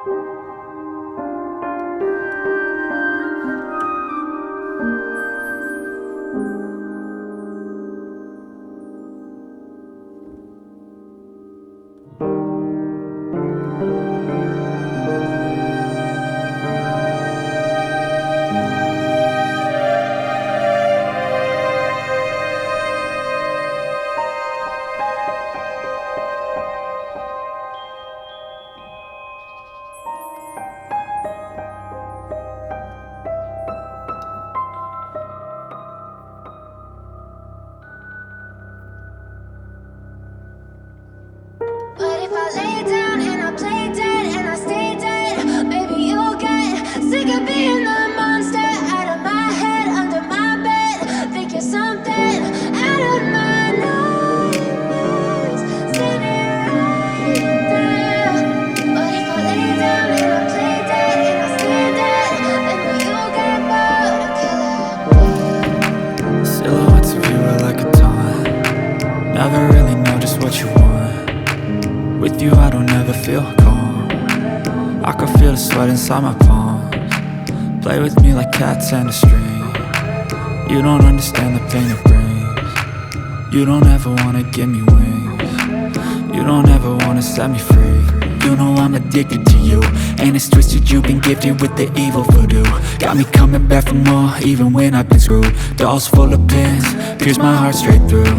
But if I lay down and I play dead and I stay dead, maybe you'll get sick of being the monster out of my head, under my bed. Think you're something out of my nightmares, standing right there. But if I lay down and I play dead and I stay dead, then will you get bored of killing me? Silhouettes of you are like a taunt. Never really know just what you want. With you I don't ever feel calm. I can feel the sweat inside my palms. Play with me like cats and a string. You don't understand the pain it brings. You don't ever wanna give me wings. You don't ever wanna set me free. You know I'm addicted to you, and it's twisted, you've been gifted with the evil voodoo. Got me coming back for more, even when I've been screwed. Dolls full of pins, pierce my heart straight through.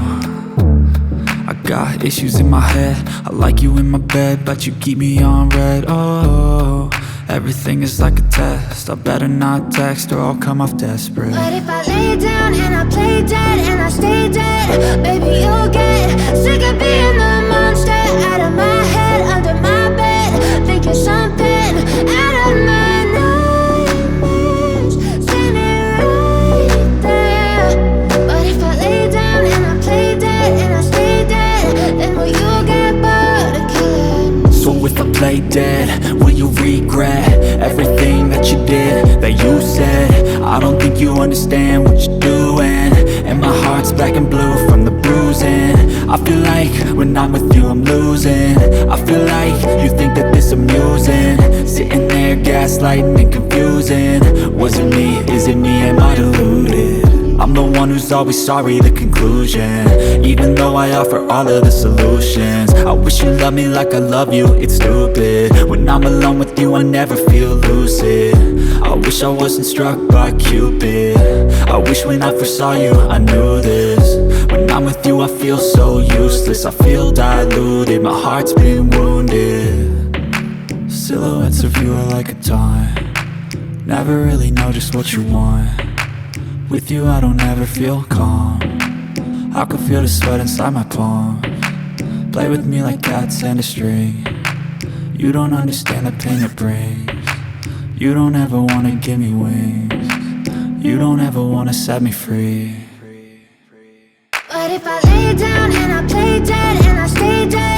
I got issues in my head, I like you in my bed, but you keep me on red. Oh, everything is like a test. I better not text or I'll come off desperate. But if I lay down and I play dead and I stay dead, baby you'll get sick of being the monster out of my head, under my bed. Think you're something out of my nightmares, standing right there. But if I lay down and I play dead and I stay dead, then will you get bored of killing me? So if I play dead, will you regret everything that you did, that you said? I don't think you understand what you're doing, and my heart's black and blue from the bruising. I feel like when I'm with you I'm losing. I feel like you think that this amusing, sitting there gaslighting and confusing. Was it me? Is it me? Am I deluded? I'm the one who's always sorry, the conclusion, even though I offer all of the solutions. I wish you loved me like I love you, it's stupid. When I'm alone with you I never feel lucid. I wish I wasn't struck by Cupid. I wish when I first saw you I knew this. When I'm with you I feel so useless, I feel diluted, my heart's been wounded. Silhouettes of you are like a taunt. Never really know just what you want. With you I don't ever feel calm. I can feel the sweat inside my palms. Play with me like cats and a string. You don't understand the pain it brings. You don't ever wanna give me wings. You don't ever wanna set me free. But if I lay down and I play dead and I stay dead,